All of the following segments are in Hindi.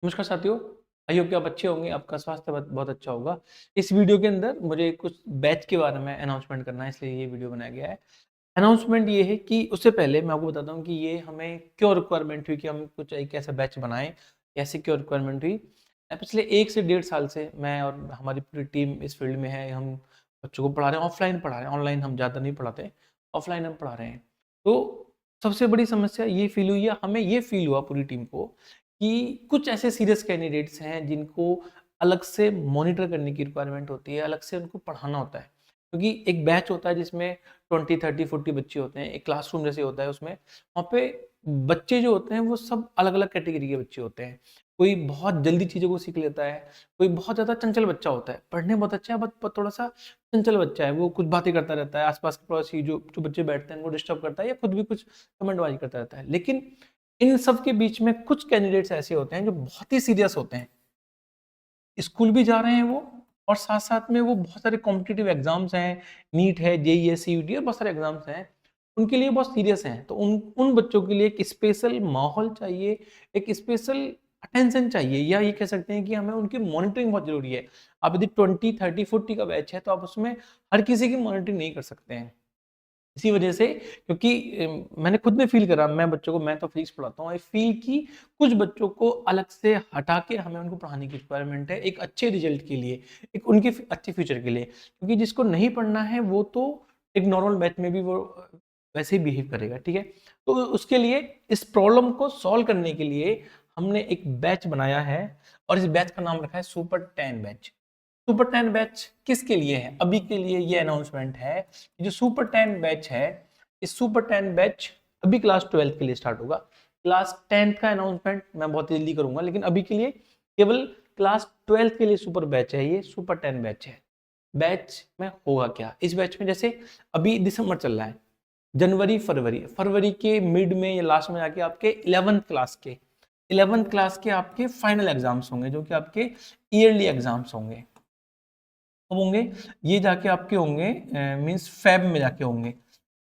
नमस्कार साथियों। आई होप कि आप अच्छे होंगे, आपका स्वास्थ्य बहुत बहुत अच्छा होगा। इस वीडियो के अंदर मुझे कुछ बैच के बारे में अनाउंसमेंट करना है, इसलिए ये वीडियो बनाया गया है। अनाउंसमेंट ये है कि उससे पहले मैं आपको बताता हूँ कि ये हमें क्यों रिक्वायरमेंट हुई कि हम कुछ एक ऐसा बैच बनाएं। ऐसे क्यों रिक्वायरमेंट हुई? पिछले 1 से 1.5 साल से मैं और हमारी पूरी टीम इस फील्ड में है। हम बच्चों को पढ़ा रहे हैं, ऑफलाइन पढ़ा रहे हैं, ऑनलाइन हम ज़्यादा नहीं पढ़ाते, ऑफलाइन हम पढ़ा रहे हैं। तो सबसे बड़ी समस्या ये फील हुई है, हमें ये फील हुआ पूरी टीम को कि कुछ ऐसे सीरियस कैंडिडेट्स हैं जिनको अलग से मॉनिटर करने की रिक्वायरमेंट होती है, अलग से उनको पढ़ाना होता है। क्योंकि एक बैच होता है जिसमें 20, 30, 40 बच्चे होते हैं, एक क्लासरूम जैसे होता है। उसमें वहाँ पे बच्चे जो होते हैं वो सब अलग-अलग कैटेगरी के बच्चे होते हैं। कोई बहुत जल्दी चीज़ों को सीख लेता है, कोई बहुत ज़्यादा चंचल बच्चा होता है, पढ़ने में बहुत अच्छा है बट थोड़ा-सा चंचल बच्चा है, वो कुछ बातें करता रहता है, आस-पास के पड़ोसी जो जो बच्चे बैठते हैं उनको डिस्टर्ब करता है या खुद भी कुछ कमेंटबाज़ी करता रहता है। लेकिन इन सब के बीच में कुछ कैंडिडेट्स ऐसे होते हैं जो बहुत ही सीरियस होते हैं। स्कूल भी जा रहे हैं वो, और साथ-साथ में वो बहुत सारे कॉम्पिटिटिव एग्ज़ाम्स हैं, नीट है, जेईई है, सीयूईटी है, बहुत सारे एग्ज़ाम्स हैं, उनके लिए बहुत सीरियस हैं। तो उन उन बच्चों के लिए एक स्पेशल माहौल चाहिए, एक स्पेशल अटेंशन चाहिए, या ये कह सकते हैं कि हमें उनकी मॉनिटरिंग बहुत ज़रूरी है। अब यदि 20, 30, 40 का बैच है तो आप उसमें हर किसी की मॉनिटरिंग नहीं कर सकते हैं। इसी वजह से, क्योंकि मैंने खुद में फ़ील करा, मैं बच्चों को, मैं तो फिज़िक्स पढ़ाता हूँ, आई फ़ील कि कुछ बच्चों को अलग से हटा के हमें उनको पढ़ाने की रिक्वायरमेंट है, एक अच्छे रिज़ल्ट के लिए, एक उनके अच्छे फ्यूचर के लिए। क्योंकि जिसको नहीं पढ़ना है वो तो एक नॉर्मल मैथ में भी वो वैसे ही बिहेव करेगा, ठीक है? तो उसके लिए, इस प्रॉब्लम को सॉल्व करने के लिए हमने एक बैच बनाया है, और इस बैच का नाम रखा है सुपर 10 बैच। सुपर 10 बैच किसके लिए है? अभी के लिए ये अनाउंसमेंट है कि जो सुपर 10 बैच है, इस सुपर 10 बैच अभी क्लास 12 के लिए स्टार्ट होगा। क्लास 10 का अनाउंसमेंट मैं बहुत जल्दी करूंगा, लेकिन अभी के लिए केवल क्लास 12 के लिए सुपर बैच है, ये सुपर 10 बैच है। बैच में होगा क्या? इस बैच में, जैसे अभी दिसंबर चल रहा है, जनवरी, फरवरी, फरवरी के मिड में या लास्ट में जाके आपके 11th क्लास के आपके फाइनल एग्जाम्स होंगे, जो कि आपके ईयरली एग्जाम्स होंगे। कब होंगे? ये जाके आपके होंगे, मींस फेब में जाके होंगे,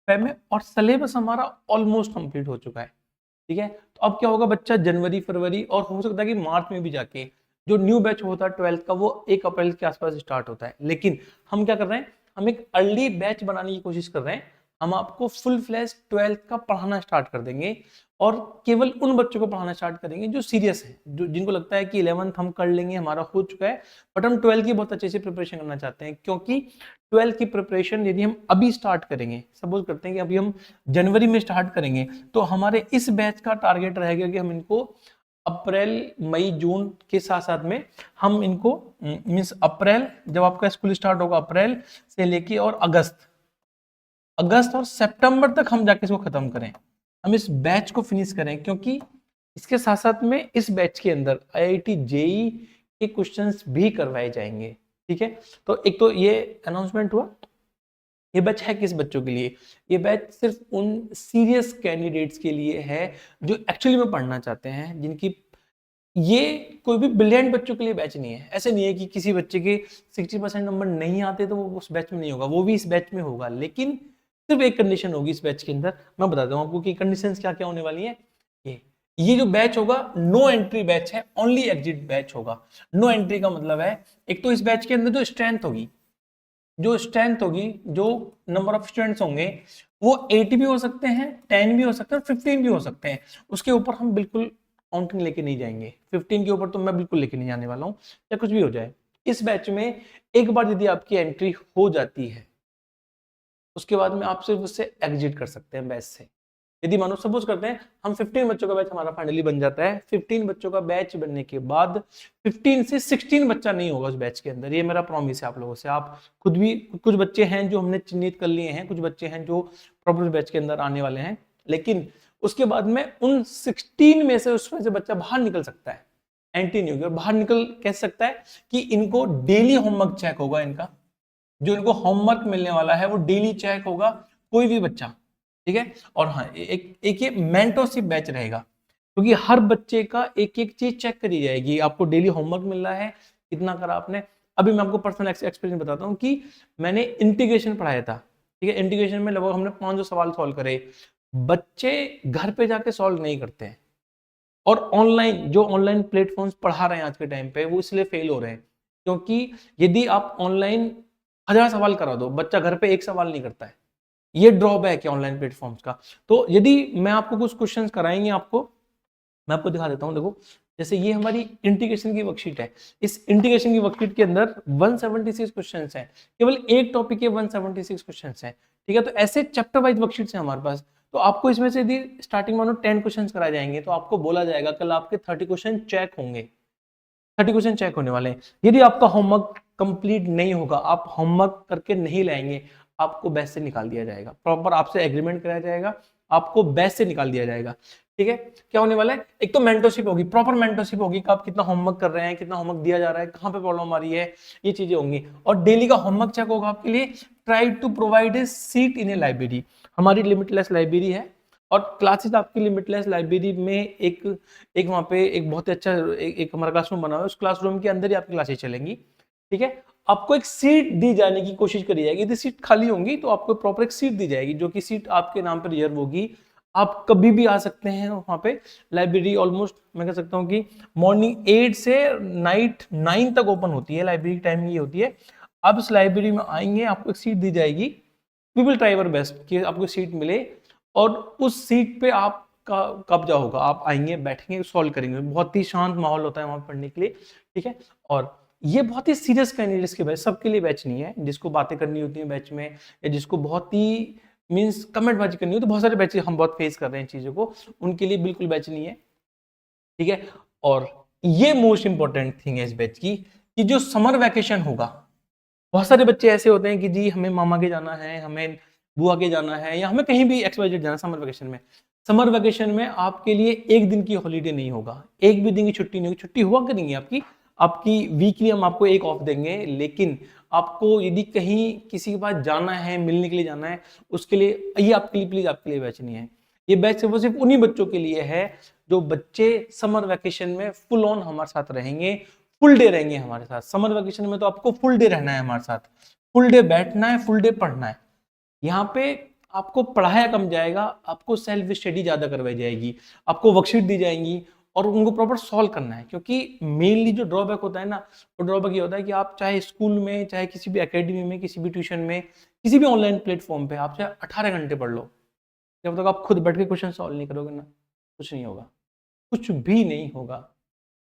फेब में। और सिलेबस हमारा ऑलमोस्ट कंप्लीट हो चुका है, ठीक है? तो अब क्या होगा, बच्चा जनवरी, फरवरी और हो सकता है कि मार्च में भी जाके, जो न्यू बैच होता है 12th का, वो 1 अप्रैल के आसपास स्टार्ट होता है। लेकिन हम क्या कर रहे हैं, हम एक अर्ली बैच बनाने की कोशिश कर रहे हैं। हम आपको फुल फ्लैश 12th का पढ़ाना स्टार्ट कर देंगे, और केवल उन बच्चों को पढ़ाना स्टार्ट करेंगे जो सीरियस है, जो जिनको लगता है कि 11th हम कर लेंगे, हमारा हो चुका है, बट हम 12th की बहुत अच्छे से प्रिपरेशन करना चाहते हैं। क्योंकि 12th की प्रिपरेशन यदि हम अभी स्टार्ट करेंगे, सपोज करते हैं कि अभी हम जनवरी में स्टार्ट करेंगे, तो हमारे इस बैच का टारगेट रहेगा कि हम इनको अप्रैल, मई, जून के साथ साथ में हम इनको, मीन्स अप्रैल जब आपका स्कूल स्टार्ट होगा, अप्रैल से लेके और अगस्त और सितंबर तक हम जाके इसको खत्म करें, हम इस बैच को फिनिश करें। क्योंकि इसके साथ साथ में इस बैच के अंदर आईआईटी जेईई के क्वेश्चंस भी करवाए जाएंगे, ठीक है? तो एक तो ये अनाउंसमेंट हुआ। ये बैच है किस बच्चों के लिए? ये बैच सिर्फ उन सीरियस कैंडिडेट्स के लिए है जो एक्चुअली में पढ़ना चाहते हैं, जिनकी, ये कोई भी ब्रिलियंट बच्चों के लिए बैच नहीं है। ऐसे नहीं है कि किसी बच्चे के 60% नंबर नहीं आते तो वो उस बैच में नहीं होगा, वो भी इस बैच में होगा। लेकिन सिर्फ एक कंडीशन होगी इस बैच के अंदर, मैं बताता हूँ आपको कि कंडीशंस क्या क्या होने वाली है। ये जो बैच होगा, नो एंट्री बैच है, ओनली एग्जिट बैच होगा। नो एंट्री का मतलब है, एक तो इस बैच के अंदर जो स्ट्रेंथ होगी, जो नंबर ऑफ स्टूडेंट्स होंगे, वो 8 भी हो सकते हैं, 10 भी हो सकते हैं, 15 भी हो सकते हैं। उसके ऊपर हम बिल्कुल काउंटिंग लेके नहीं जाएंगे। 15 के ऊपर तो मैं बिल्कुल लेके नहीं जाने वाला हूँ, या कुछ भी हो जाए। इस बैच में एक बार यदि आपकी एंट्री हो जाती है, उसके बाद में आप सिर्फ उससे एग्जिट कर सकते हैं बैच से। यदि मानो सपोज करते हैं हम 15 बच्चों का बैच हमारा फाइनली बन जाता है, 15 बच्चों का बैच बनने के बाद 15 से 16 बच्चा नहीं होगा उस बैच के अंदर, ये मेरा प्रॉमिस है आप लोगों से। आप खुद भी, कुछ बच्चे हैं जो हमने चिन्हित कर लिए हैं, कुछ बच्चे हैं जो प्रॉपर बैच के अंदर आने वाले हैं, लेकिन उसके बाद में उन 16 में से, उसमें से बच्चा बाहर निकल सकता है, एंटी नहीं होगी। बाहर निकल कह सकता है कि इनको डेली होमवर्क चेक होगा, इनका जो इनको होमवर्क मिलने वाला है वो डेली चेक होगा, कोई भी बच्चा, ठीक है? और हाँ, एक ये मेंटरशिप बैच रहेगा, क्योंकि हर बच्चे का एक एक चीज चेक करी जाएगी। आपको डेली होमवर्क मिल रहा है, कितना करा आपने। अभी मैं आपको पर्सनल एक्सपीरियंस बताता हूँ कि मैंने इंटीग्रेशन पढ़ाया था, ठीक है? इंटीग्रेशन में लगभग हमने 500 सवाल सॉल्व करे। बच्चे घर पे जाके सॉल्व नहीं करते हैं, और ऑनलाइन जो ऑनलाइन प्लेटफॉर्म्स पढ़ा रहे हैं आज के टाइम पे वो इसलिए फेल हो रहे हैं क्योंकि यदि आप ऑनलाइन 1000 सवाल करा दो, बच्चा घर पे एक सवाल नहीं करता है। ये ड्रॉबैक है ऑनलाइन प्लेटफॉर्म्स का। तो यदि मैं आपको कुछ क्वेश्चंस कराएंगे आपको, मैं आपको दिखा देता हूं, देखो जैसे ये हमारी इंटीग्रेशन की वर्कशीट है। इस इंटीग्रेशन की वर्कशीट के अंदर 176 क्वेश्चंस हैं, केवल एक टॉपिक के 176 क्वेश्चंस हैं, ठीक है। तो ऐसे चैप्टर वाइज वर्कशीट्स हैं हमारे पास। तो आपको इसमें से यदि स्टार्टिंग मानो 10 क्वेश्चंस कराए जाएंगे तो आपको बोला जाएगा कल आपके 30 क्वेश्चन चेक होंगे, 30 क्वेश्चन चेक होने वाले हैं। यदि आपका होमवर्क कंप्लीट नहीं होगा, आप होमवर्क करके नहीं लाएंगे, आपको बैच से निकाल दिया जाएगा। प्रॉपर आपसे एग्रीमेंट कराया जाएगा, आपको बैच से निकाल दिया जाएगा, ठीक है। क्या होने वाला है, एक तो मेंटरशिप होगी, प्रॉपर मेंटरशिप होगी कि आप कितना होमवर्क कर रहे हैं, कितना होमवर्क दिया जा रहा है, कहाँ पे प्रॉब्लम आ रही है, ये चीजें होंगी। और डेली का होमवर्क चेक होगा आपके लिए। Try to provide a seat in a library, हमारी लिमिटलेस लाइब्रेरी है और क्लासेस आपकी लिमिटलेस लाइब्रेरी में एक वहाँ पे एक बहुत ही अच्छा एक हमारा क्लासरूम बना हुआ है, उस क्लासरूम के अंदर ही आपकी क्लासेस चलेंगी, ठीक है। आपको एक सीट दी जाने की कोशिश करी जाएगी, यदि सीट खाली होंगी तो आपको प्रॉपर एक सीट दी जाएगी जो कि सीट आपके नाम पर रिजर्व होगी। आप कभी भी आ सकते हैं वहाँ पे। लाइब्रेरी ऑलमोस्ट मैं कह सकता हूँ कि मॉर्निंग 8 से नाइट 9 तक ओपन होती है, लाइब्रेरी टाइमिंग ये होती है। आप इस लाइब्रेरी में आएंगे, आपको एक सीट दी जाएगी, we will try our best कि आपको सीट मिले और उस सीट पे आपका कब्जा होगा। आप आएंगे, बैठेंगे, सॉल्व करेंगे। बहुत ही शांत माहौल होता है वहां पढ़ने के लिए, ठीक है। और ये बहुत ही सीरियस कैंडिडेट्स के बैच, सबके लिए बैच नहीं है। जिसको बातें करनी होती है बैच में या जिसको बहुत ही मीन्स कमेंटबाजी करनी हो, तो बहुत सारे बैच हम बहुत फेस कर रहे हैं चीजों को, उनके लिए बिल्कुल बैच नहीं है, ठीक है। और ये मोस्ट इंपॉर्टेंट थिंग है इस बैच की कि जो समर वैकेशन होगा, बहुत सारे बच्चे ऐसे होते हैं कि जी हमें मामा के जाना है, हमें बुआ के जाना है या हमें कहीं भी XYZ जाना समर वेकेशन में। समर वेकेशन में आपके लिए एक दिन की हॉलीडे नहीं होगा, एक भी दिन की छुट्टी नहीं होगी। छुट्टी हुआ करेंगी आपकी, आपकी वीकली हम आपको एक ऑफ देंगे, लेकिन आपको यदि कहीं किसी के पास जाना है, मिलने के लिए जाना है, उसके लिए ये आपके लिए प्लीज आपके लिए बैच नहीं है। ये बैच सिर्फ उन्हीं बच्चों के लिए है जो बच्चे समर वेकेशन में फुल ऑन हमारे साथ रहेंगे, फुल डे रहेंगे हमारे साथ। समर वेकेशन में तो आपको फुल डे रहना है हमारे साथ, फुल डे बैठना है, फुल डे पढ़ना है। यहाँ पे आपको पढ़ाया कम जाएगा, आपको सेल्फ स्टडी ज्यादा करवाई जाएगी, आपको वर्कशीट दी जाएंगी और उनको प्रॉपर सॉल्व करना है। क्योंकि मेनली जो ड्रॉबैक होता है ना, वो ड्रॉबैक ये होता है कि आप चाहे स्कूल में, चाहे किसी भी एकेडमी में, किसी भी ट्यूशन में, किसी भी ऑनलाइन प्लेटफॉर्म पे आप चाहे 18 घंटे पढ़ लो, जब तक आप खुद बैठ के क्वेश्चन सॉल्व नहीं करोगे ना, कुछ नहीं होगा, कुछ भी नहीं होगा।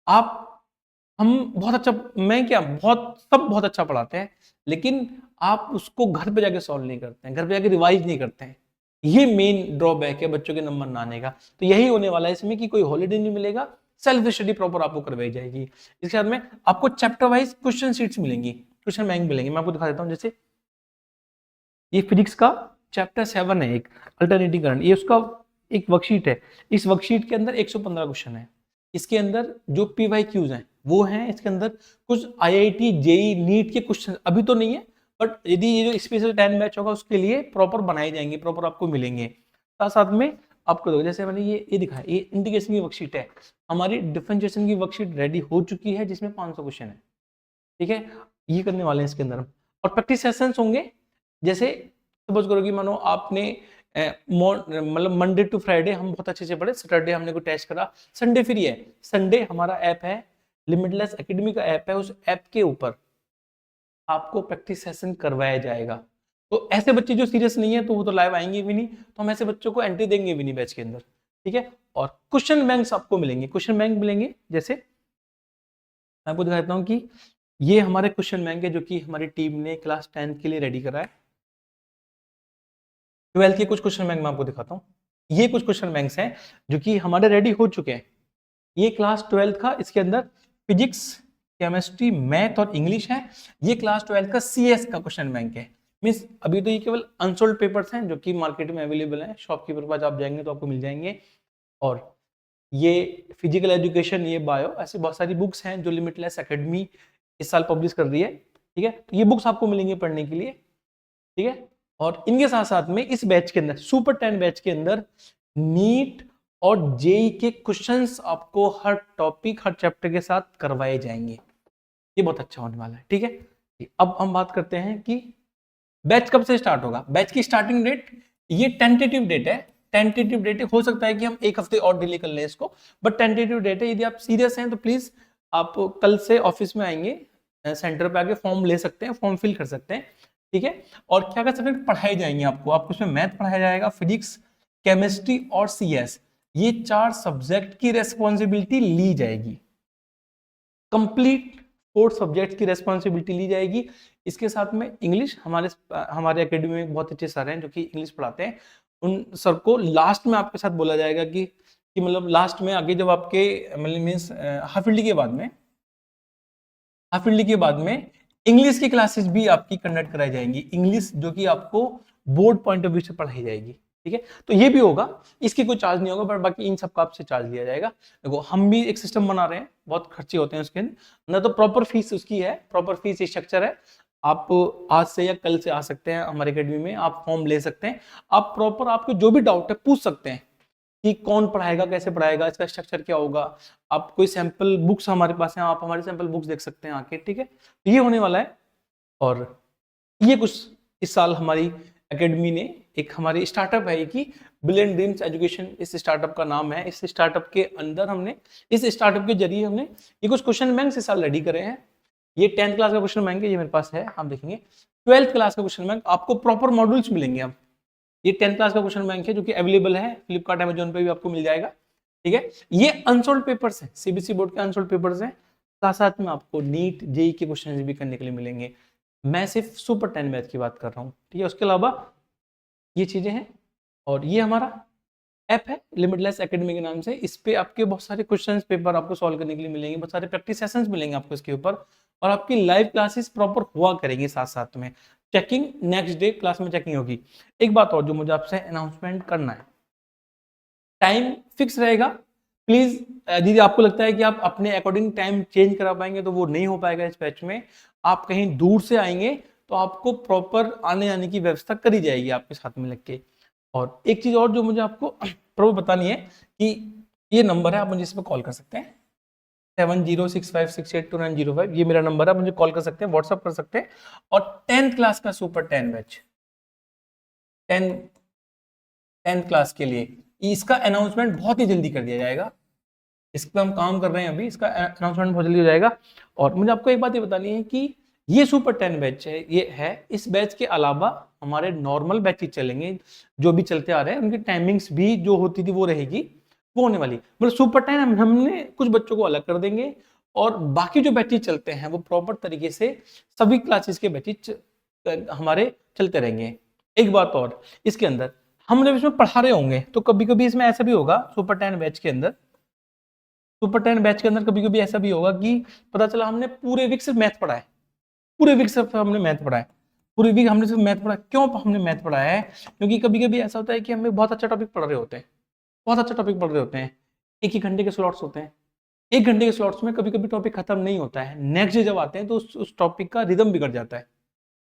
आप हम बहुत अच्छा, मैं क्या बहुत सब बहुत अच्छा पढ़ाते हैं, लेकिन आप उसको घर पे जाके सॉल्व नहीं करते हैं, घर पे जाके रिवाइज नहीं करते हैं। ये मेन ड्रॉबैक है बच्चों के नंबर ना आने का। तो यही होने वाला है इसमें कि कोई हॉलीडे नहीं मिलेगा, सेल्फ स्टडी प्रॉपर आपको करवाई जाएगी। इसके साथ में आपको चैप्टर वाइज क्वेश्चन शीट्स मिलेंगी, क्वेश्चन बैंक मिलेंगे। मैं आपको दिखा देता हूँ, जैसे ये फिजिक्स का चैप्टर 7 है, एक अल्टरनेटिव करंट, ये उसका एक वर्कशीट है। इस वर्कशीट के अंदर 115 क्वेश्चन है। इसके अंदर जो PYQs हैं वो हैं, इसके अंदर कुछ IIT JEE नीट के क्वेश्चन अभी तो नहीं है, बट यदि ये जो स्पेशल 10 बैच होगा उसके लिए प्रॉपर बनाए जाएंगे, प्रॉपर आपको मिलेंगे। साथ साथ में आपको देखो, जैसे मैंने ये दिखाया, ये इंटीग्रेशन की वर्कशीट है। हमारी डिफरेंशिएशन की वर्कशीट रेडी हो चुकी है जिसमें 500 क्वेश्चन है, ठीक है। ये करने वाले हैं इसके अंदर। और प्रैक्टिस सेशंस होंगे, जैसे सपोज करो कि मानो आपने मतलब मंडे टू फ्राइडे हम बहुत अच्छे से पढ़े, सैटरडे हमने कोई टेस्ट करा, संडे फ्री है। संडे हमारा ऐप है, लिमिटलेस एकेडमी का ऐप है, उस ऐप के ऊपर आपको प्रैक्टिस सेशन करवाया जाएगा। तो ऐसे बच्चे जो सीरियस नहीं है तो वो तो लाइव आएंगे भी नहीं, तो हम ऐसे बच्चों को एंट्री देंगे भी नहीं बैच के अंदर, ठीक है। और क्वेश्चन बैंक्स आपको मिलेंगे, क्वेश्चन बैंक मिलेंगे। जैसे मैं आपको दिखा देता हूँ कि ये हमारे क्वेश्चन बैंक है जो कि हमारी टीम ने क्लास 10 के लिए रेडी करा है। 12th के कुछ क्वेश्चन बैंक मैं आपको दिखाता हूँ। ये कुछ क्वेश्चन बैंक्स हैं जो कि हमारे रेडी हो चुके हैं। ये क्लास 12th का, इसके अंदर फिजिक्स, केमिस्ट्री, मैथ और इंग्लिश है। ये क्लास 12th का CS का क्वेश्चन बैंक है। मीन्स अभी तो ये केवल अनसोल्ड पेपर्स हैं जो कि मार्केट में अवेलेबल हैं, शॉपकीपर के पास आप जाएंगे तो आपको मिल जाएंगे। और ये फिजिकल एजुकेशन, ये बायो, ऐसे बहुत सारी बुक्स हैं जो लिमिटलेस एकेडमी इस साल पब्लिश कर रही है, ठीक है। तो ये बुक्स आपको मिलेंगे पढ़ने के लिए, ठीक है। और इनके साथ साथ में इस बैच के अंदर, सुपर 10 बैच के अंदर, नीट और JEE के क्वेश्चंस आपको हर टॉपिक, हर चैप्टर के साथ करवाए जाएंगे। ये बहुत अच्छा होने वाला है, ठीक है। अब हम बात करते हैं कि बैच कब से स्टार्ट होगा। बैच की स्टार्टिंग डेट, ये टेंटेटिव डेट है, टेंटेटिव डेट है, हो सकता है कि हम एक हफ्ते और डिले कर लें इसको, बट टेंटेटिव डेट है। यदि आप सीरियस हैं तो प्लीज आप कल से ऑफिस में आएंगे, सेंटर पे आके फॉर्म ले सकते हैं, फॉर्म फिल कर सकते हैं, ठीक है। और क्या क्या सब्जेक्ट पढ़ाए जाएंगे आपको उसमें मैथ पढ़ाया जाएगा, फिजिक्स, केमिस्ट्री और सीएस, ये 4 सब्जेक्ट की रेस्पॉन्सिबिलिटी ली जाएगी, कंप्लीट 4 सब्जेक्ट की रेस्पॉन्सिबिलिटी ली जाएगी। इसके साथ में इंग्लिश, हमारे एकेडमी में बहुत अच्छे सर हैं जो कि इंग्लिश पढ़ाते हैं, उन सर को लास्ट में आपके साथ बोला जाएगा कि मतलब लास्ट में आगे जब आपके मतलब मीन्स हाफ ईयरली के बाद में इंग्लिश की क्लासेस भी आपकी कंडक्ट कराई जाएंगी, इंग्लिश जो कि आपको बोर्ड पॉइंट ऑफ व्यू से पढ़ाई जाएगी, ठीक है। तो ये भी होगा, इसकी कोई चार्ज नहीं होगा, बट बाकी इन सब का आपसे चार्ज लिया जाएगा। देखो हम भी एक सिस्टम बना रहे हैं, बहुत खर्चे होते हैं उसके ना, तो प्रॉपर फीस उसकी है, प्रॉपर फीस स्ट्रक्चर है। आप आज से या कल से आ सकते हैं हमारे अकेडमी में, आप फॉर्म ले सकते हैं, आप प्रॉपर आपको जो भी डाउट है पूछ सकते हैं कि कौन पढ़ाएगा, कैसे पढ़ाएगा, इसका स्ट्रक्चर क्या होगा। आप कोई सैंपल बुक्स हमारे पास हैं, आप हमारे सैंपल बुक्स देख सकते हैं आके, ठीक है। तो ये होने वाला है। और ये कुछ इस साल हमारी एकेडमी ने एक हमारी स्टार्टअप है कि ब्रिलियंट ड्रीम्स एजुकेशन, इस स्टार्टअप का नाम है। इस स्टार्टअप के अंदर हमने, इस स्टार्टअप के जरिए हमने ये कुछ क्वेश्चन बैंक इस साल रेडी करे हैं। ये 10th क्लास का क्वेश्चन बैंक है, ये मेरे पास है, आप देखेंगे। 12th क्लास का क्वेश्चन बैंक, आपको प्रॉपर मॉड्यूल्स मिलेंगे। अब ये 10th क्लास का क्वेश्चन बैंक है जो कि अवेलेबल है फ्लिपकार्ट, अमेजोन पे भी आपको मिल जाएगा, ठीक है। ये अनसोल्ड पेपर्स है, सीबीएसई बोर्ड के अनसोल्ड पेपर्स हैं। साथ साथ में आपको नीट जेई के क्वेश्चन भी करने के लिए मिलेंगे। मैं सिर्फ सुपर 10 मैथ की बात कर रहा हूँ, ठीक है। उसके अलावा ये चीजें हैं, और ये हमारा ऐप है लिमिटलेस एकेडमी के नाम से। इस पे आपके बहुत सारे क्वेश्चंस पेपर आपको सॉल्व करने के लिए मिलेंगे, बहुत सारे प्रैक्टिस सेशंस मिलेंगे आपको इसके ऊपर, और आपकी लाइव क्लासेस प्रॉपर हुआ करेंगे। साथ साथ में चेकिंग, नेक्स्ट डे क्लास में चेकिंग होगी। एक बात और जो मुझे आपसे अनाउंसमेंट करना है, टाइम फिक्स रहेगा प्लीज। यदि आपको लगता है कि आप अपने अकॉर्डिंग टाइम चेंज करा पाएंगे तो वो नहीं हो पाएगा इस बैच में। आप कहीं दूर से आएंगे तो आपको प्रॉपर आने जाने की व्यवस्था करी जाएगी आपके साथ में लग के। और एक चीज और जो मुझे आपको प्रॉपर बतानी है कि ये नंबर है, आप मुझे इस पर कॉल कर सकते हैं, 7065682905, ये मेरा नंबर है, मुझे कॉल कर सकते हैं, व्हाट्सअप कर सकते हैं। और 10th क्लास का सुपर 10 बैच, 10th क्लास के लिए इसका अनाउंसमेंट बहुत ही जल्दी कर दिया जाएगा। इस पर हम काम कर रहे हैं अभी, इसका अनाउंसमेंट बहुत जल्दी हो जाएगा। और मुझे आपको एक बात ये बतानी है कि ये सुपर 10 बैच है, ये है, इस बैच के अलावा हमारे नॉर्मल बैचेज चलेंगे जो भी चलते आ रहे हैं, उनकी टाइमिंग्स भी जो होती थी वो रहेगी, वो होने वाली। मतलब सुपर 10 हमने कुछ बच्चों को अलग कर देंगे, और बाकी जो बैचेज चलते हैं वो प्रॉपर तरीके से सभी क्लासेस के बैचेज हमारे चलते रहेंगे। एक बात और, इसके अंदर हम जब इसमें पढ़ा रहे होंगे तो कभी कभी इसमें ऐसा भी होगा, सुपर 10 बैच के अंदर, सुपर 10 बैच के अंदर कभी कभी ऐसा भी होगा कि पता चला हमने पूरे वीक सिर्फ मैथ पढ़ा है, पूरे वीक सिर्फ हमने मैथ पढ़ा है, पूरे वीक हमने सिर्फ मैथ पढ़ा। क्यों हमने मैथ पढ़ाया है? क्योंकि कभी कभी ऐसा होता है कि हमें बहुत अच्छा टॉपिक पढ़ रहे होते हैं, बहुत अच्छा टॉपिक पढ़ रहे होते हैं, एक ही घंटे के स्लॉट्स होते हैं, एक घंटे के स्लॉट्स में कभी कभी टॉपिक खत्म नहीं होता है, नेक्स्ट डे जब आते हैं तो उस टॉपिक का रिदम बिगड़ जाता है।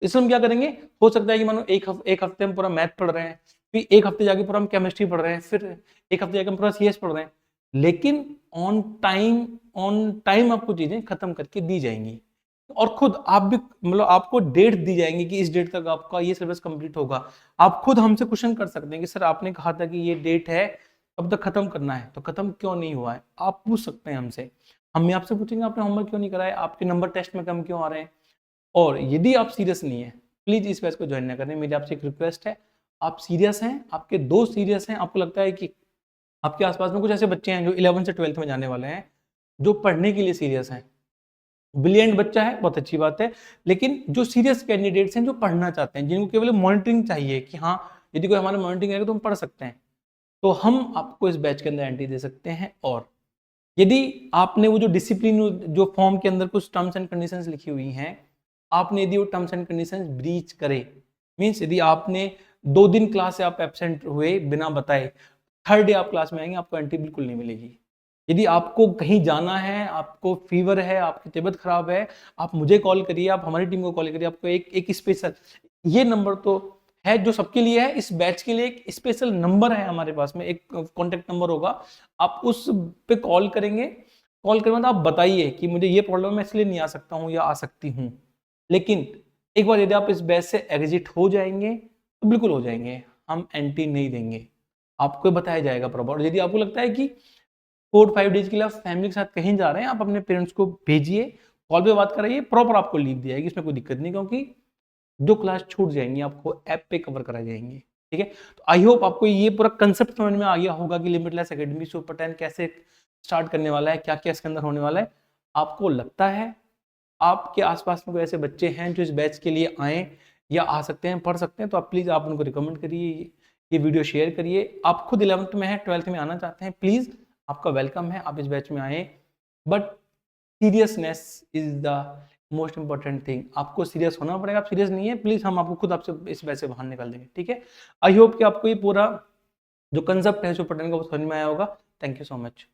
इसमें हम क्या करेंगे, हो सकता है कि मानो एक हफ्ते हम पूरा मैथ पढ़ रहे हैं, फिर एक हफ्ते जाके पूरा हम केमिस्ट्री पढ़ रहे हैं, फिर एक हफ्ते जाके हम पूरा सीएस पढ़ रहे हैं, लेकिन ऑन टाइम आपको चीजें खत्म करके दी जाएंगी। और खुद आप भी, मतलब आपको डेट दी जाएंगी कि इस डेट तक आपका ये सिलेबस कंप्लीट होगा। आप खुद हमसे क्वेश्चन कर सकते हैं कि सर आपने कहा था कि ये डेट है, अब तक खत्म करना है, तो खत्म क्यों नहीं हुआ है, आप पूछ सकते हैं हमसे। हम आपसे पूछेंगे आपने होमवर्क क्यों नहीं कराया, आपके नंबर टेस्ट में कम क्यों आ रहे हैं। और यदि आप सीरियस नहीं है, प्लीज इस बैच को ज्वाइन ना करें, मेरी आपसे एक रिक्वेस्ट है। आप सीरियस हैं, आपके दोस्त सीरियस हैं, आपको लगता है कि आपके आसपास में कुछ ऐसे बच्चे हैं जो 11 से 12th में जाने वाले हैं, जो पढ़ने के लिए सीरियस हैं, ब्रिलियंट बच्चा है, बहुत अच्छी बात है, लेकिन जो सीरियस कैंडिडेट्स हैं, जो पढ़ना चाहते हैं, जिनको केवल मॉनिटरिंग चाहिए कि हाँ यदि कोई हमारा मॉनिटरिंग करेगा तो हम पढ़ सकते हैं, तो हम आपको इस बैच के अंदर एंट्री दे सकते हैं। और यदि आपने वो जो डिसिप्लिन, जो फॉर्म के अंदर कुछ टर्म्स एंड कंडीशंस लिखी हुई हैं, आपने यदि वो टर्म्स एंड कंडीशंस ब्रीच करे, मीन्स यदि आपने 2 दिन क्लास से आप एब्सेंट हुए बिना बताए, थर्ड डे आप क्लास में आएंगे, आपको एंट्री बिल्कुल नहीं मिलेगी। यदि आपको कहीं जाना है, आपको फीवर है, आपकी तबीयत खराब है, आप मुझे कॉल करिए, आप हमारी टीम को कॉल करिए, आपको एक स्पेशल, ये नंबर तो है जो सबके लिए है, इस बैच के लिए एक स्पेशल नंबर है हमारे पास में, एक कॉन्टेक्ट नंबर होगा, आप उस पे कॉल करेंगे। कॉल करने बाद आप बताइए कि मुझे ये प्रॉब्लम है इसलिए नहीं आ सकता हूँ या आ सकती हूँ। लेकिन एक बार यदि आप इस बैच से एग्जिट हो जाएंगे तो बिल्कुल हो जाएंगे, हम एंट्री नहीं देंगे। आपको बताया जाएगा प्रॉपर। और यदि आपको लगता है कि 4-5 डेज के लिए आप फैमिली के साथ कहीं जा रहे हैं, आप अपने पेरेंट्स को भेजिए, कॉल पे बात कराइए, प्रॉपर आपको लीव दी जाएगी, इसमें कोई दिक्कत नहीं, क्योंकि जो क्लास छूट जाएंगी आपको ऐप पे कवर कराई जाएंगी। ठीक है, तो आई होप आपको ये पूरा कंसेप्ट समझ में आ गया होगा कि लिमिटलेस एकेडमी सुपर 10 कैसे स्टार्ट करने वाला है, क्या क्या इसके अंदर होने वाला है। आपको लगता है आपके आसपास में कोई ऐसे बच्चे हैं जो इस बैच के लिए आए या आ सकते हैं, पढ़ सकते हैं, तो आप प्लीज़ आप उनको रिकमेंड करिए, ये वीडियो शेयर करिए। आप खुद 11th में हैं, 12th में आना चाहते हैं, प्लीज़ आपका वेलकम है, आप इस बैच में आए, but seriousness is the most important thing. आपको सीरियस होना पड़ेगा, आप सीरियस नहीं है, प्लीज़ हम आपको खुद आपसे इस बैच से बाहर निकाल देंगे। ठीक है, आई होप कि आपको ये पूरा जो कंसेप्ट है सुपर 10 का वो समझ में आया होगा। Thank you so much.